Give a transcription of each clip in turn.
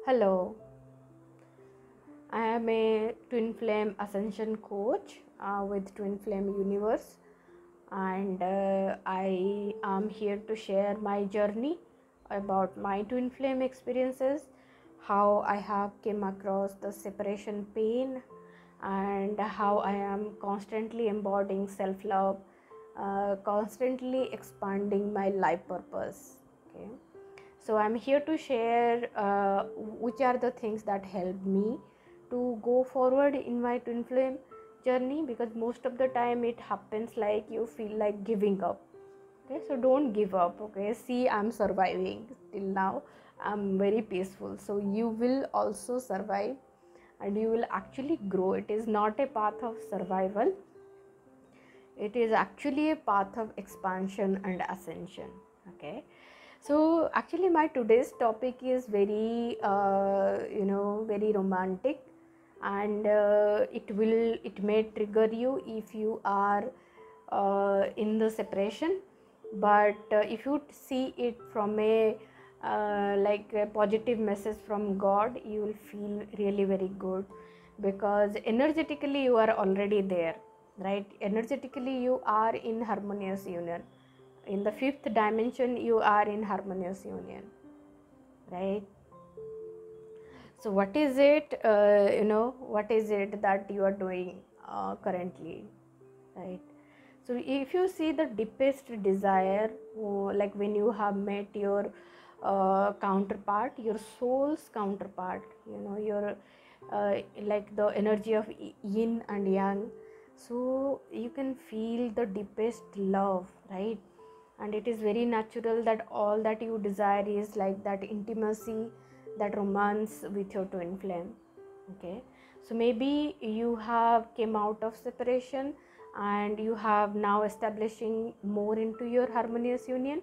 Hello, I am a Twin Flame Ascension coach with Twin Flame Universe, and I am here to share my journey about my Twin Flame experiences, how I have came across the separation pain, and how I am constantly embodying self-love, constantly expanding my life purpose. Okay, so I'm here to share which are the things that helped me to go forward in my twin flame journey, because most of the time it happens like you feel like giving up. Okay, so don't give up. Okay, see, I'm surviving till now. I'm very peaceful, so you will also survive and you will actually grow. It is not a path of survival, it is actually a path of expansion and ascension. Okay, so actually my today's topic is very very romantic, and it may trigger you if you are in the separation, but if you see it from a like a positive message from God, you will feel really very good, because energetically you are already there, right? Energetically you are in harmonious union. In the fifth dimension you are in harmonious union, right? So what is it, what is it that you are doing currently, right? So if you see the deepest desire, like when you have met your counterpart, your soul's counterpart, your like the energy of yin and yang, so you can feel the deepest love, right? And it is very natural that all that you desire is like that intimacy, that romance with your twin flame. Okay, so maybe you have came out of separation and you have now establishing more into your harmonious union,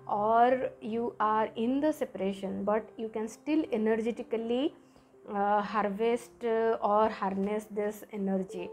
or you are in the separation but you can still energetically harvest or harness this energy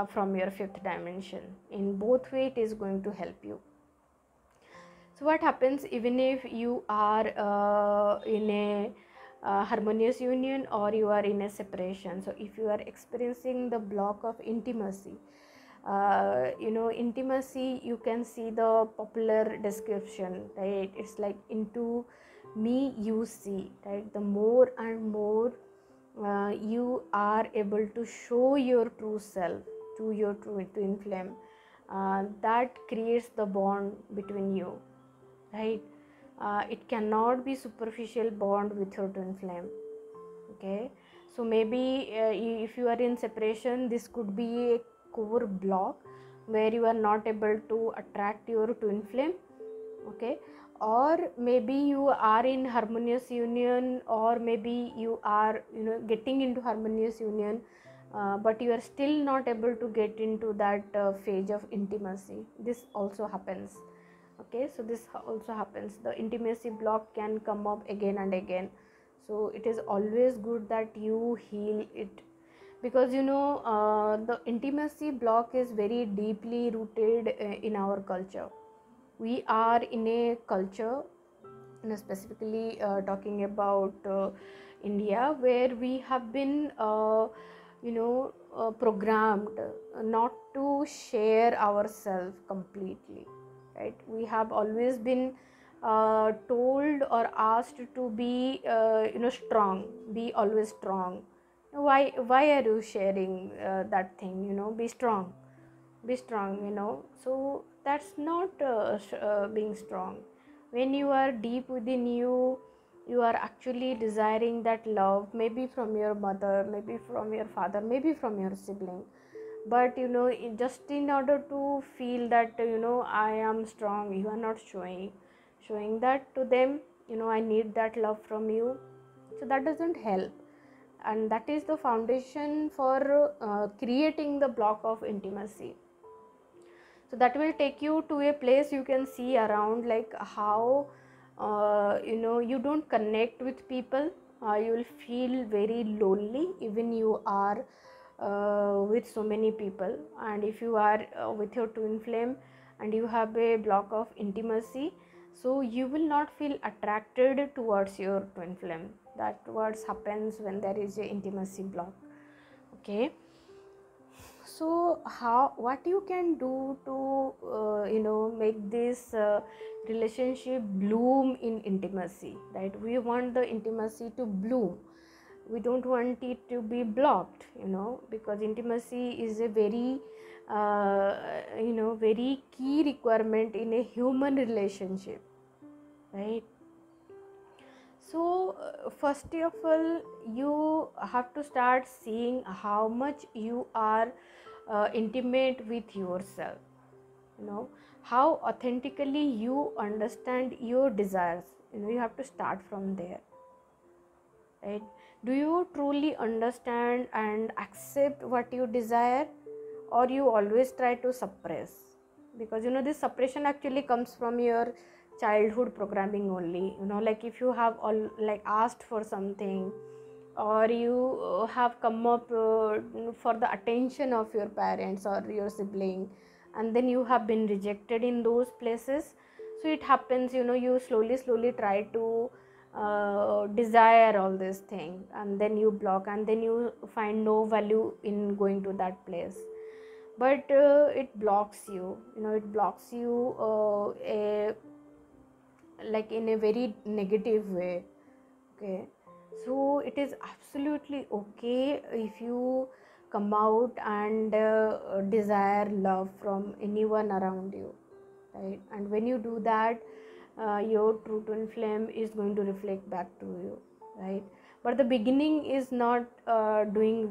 from your fifth dimension. In both way it is going to help you. So what happens even if you are in a harmonious union or you are in a separation? So if you are experiencing the block of intimacy, intimacy, you can see the popular description, right? It's like into me you see, right? The more and more you are able to show your true self to your true twin flame, that creates the bond between you, right? It cannot be superficial bond with your twin flame. Okay, so maybe if you are in separation, this could be a core block where you are not able to attract your twin flame. Okay, or maybe you are in harmonious union, or maybe you are getting into harmonious union, but you are still not able to get into that phase of intimacy. This also happens. Okay, so this also happens, the intimacy block can come up again and again. So it is always good that you heal it, because the intimacy block is very deeply rooted in our culture. We are in a culture, specifically talking about India, where we have been programmed not to share ourselves completely, right? We have always been told or asked to be strong, be always strong. Why are you sharing that thing? Be strong, be strong, so that's not being strong. When you are deep within you, you are actually desiring that love, maybe from your mother, maybe from your father, maybe from your sibling. But just in order to feel that I am strong, you are not showing that to them, I need that love from you. So that doesn't help, and that is the foundation for creating the block of intimacy. So that will take you to a place you can see around, like how you don't connect with people. You will feel very lonely even you are with so many people. And if you are with your twin flame and you have a block of intimacy, so you will not feel attracted towards your twin flame. That what happens when there is a intimacy block. Okay, so what you can do to make this relationship bloom in intimacy, right? We want the intimacy to bloom, we don't want it to be blocked, because intimacy is a very very key requirement in a human relationship, right? So first of all, you have to start seeing how much you are intimate with yourself, how authentically you understand your desires. You have to start from there, right? Do you truly understand and accept what you desire, or you always try to suppress? Because this suppression actually comes from your childhood programming only. Like if you have asked for something, or you have come up for the attention of your parents or your sibling, and then you have been rejected in those places. So it happens, you slowly try to desire all this thing, and then you block, and then you find no value in going to that place. But it blocks you, it blocks you like in a very negative way. Okay, so it is absolutely okay if you come out and desire love from anyone around you, right? And when you do that, your true twin flame is going to reflect back to you, right? But the beginning is not doing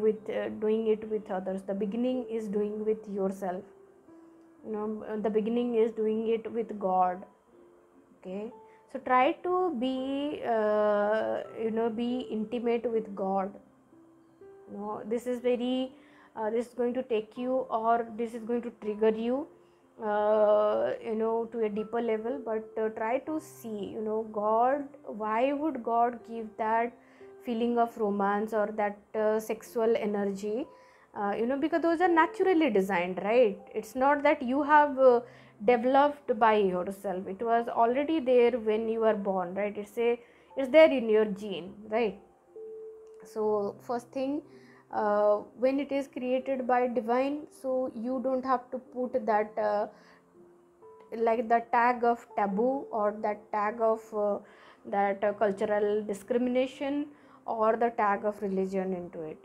it with others. The beginning is doing with yourself. The beginning is doing it with God. Okay, so try to be intimate with God. This is very this is going to take you, or this is going to trigger you to a deeper level. But try to see, God, why would God give that feeling of romance or that sexual energy? Because those are naturally designed, right? It's not that you have developed by yourself. It was already there when you were born, right? It's there in your gene, right? So first thing, when it is created by divine, so you don't have to put that like the tag of taboo, or that tag of that cultural discrimination, or the tag of religion into it.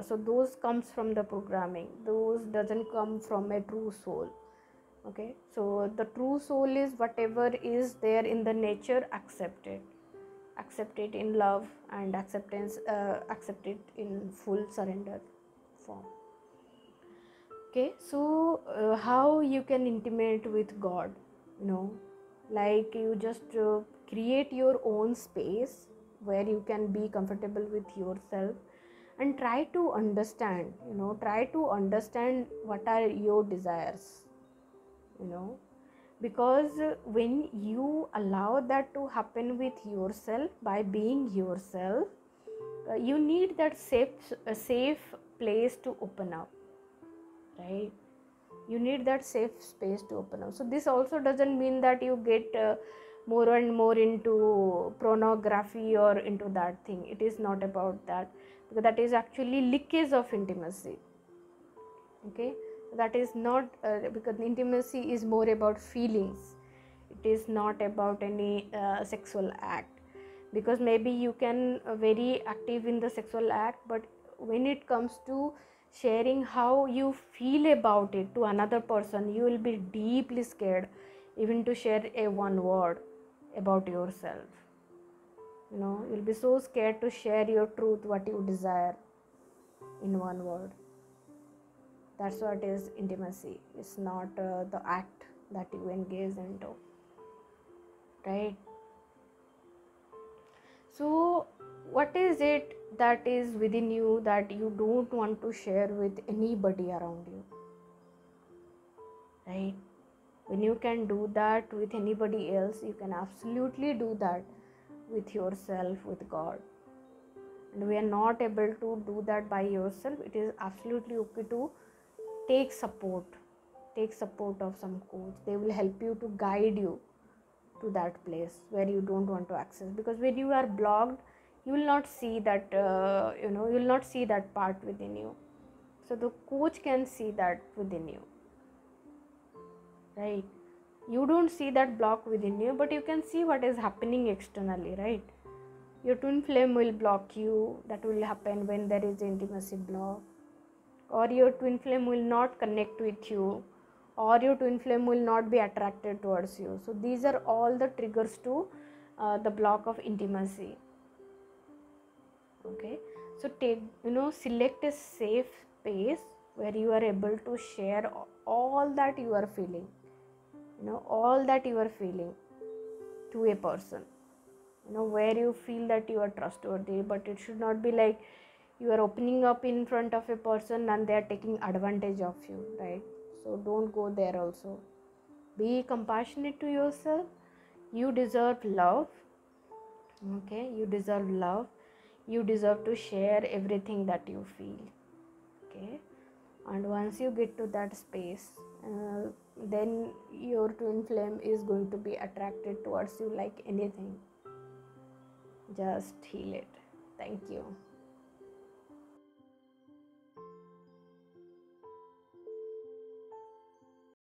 So those comes from the programming, those doesn't come from a true soul. Okay, so the true soul is whatever is there in the nature, accept it in love and acceptance, accept it in full surrender form. Okay, so how you can intimate with God? Like you just create your own space where you can be comfortable with yourself, and try to understand, what are your desires, because when you allow that to happen with yourself, by being yourself, you need that safe place to open up, right? You need that safe space to open up. So this also doesn't mean that you get more and more into pornography or into that thing. It is not about that, because that is actually leakage of intimacy. Okay, that is not because intimacy is more about feelings. It is not about any sexual act, because maybe you can very active in the sexual act, but when it comes to sharing how you feel about it to another person, you will be deeply scared even to share a one word about yourself. You'll be so scared to share your truth, what you desire, in one word. That's what is intimacy. It's not the act that you engage into, right? So what is it that is within you that you don't want to share with anybody around you, right? When you can do that with anybody else, you can absolutely do that with yourself, with God. And we are not able to do that by yourself, it is absolutely okay to take support of some coach. They will help you to guide you to that place where you don't want to access, because when you are blocked, you will not see that you will not see that part within you. So the coach can see that within you, right? You don't see that block within you, but you can see what is happening externally, right? Your twin flame will block you. That will happen when there is intimacy block, or your twin flame will not connect with you, or your twin flame will not be attracted towards you. So these are all the triggers to the block of intimacy. Okay, so take, select a safe space where you are able to share all that you are feeling, all that you are feeling to a person, where you feel that you are trustworthy. But it should not be like you are opening up in front of a person and they are taking advantage of you, right? So don't go there also. Be compassionate to yourself. You deserve love. Okay, you deserve love. You deserve to share everything that you feel. Okay, and once you get to that space, then your twin flame is going to be attracted towards you like anything. Just heal it. Thank you.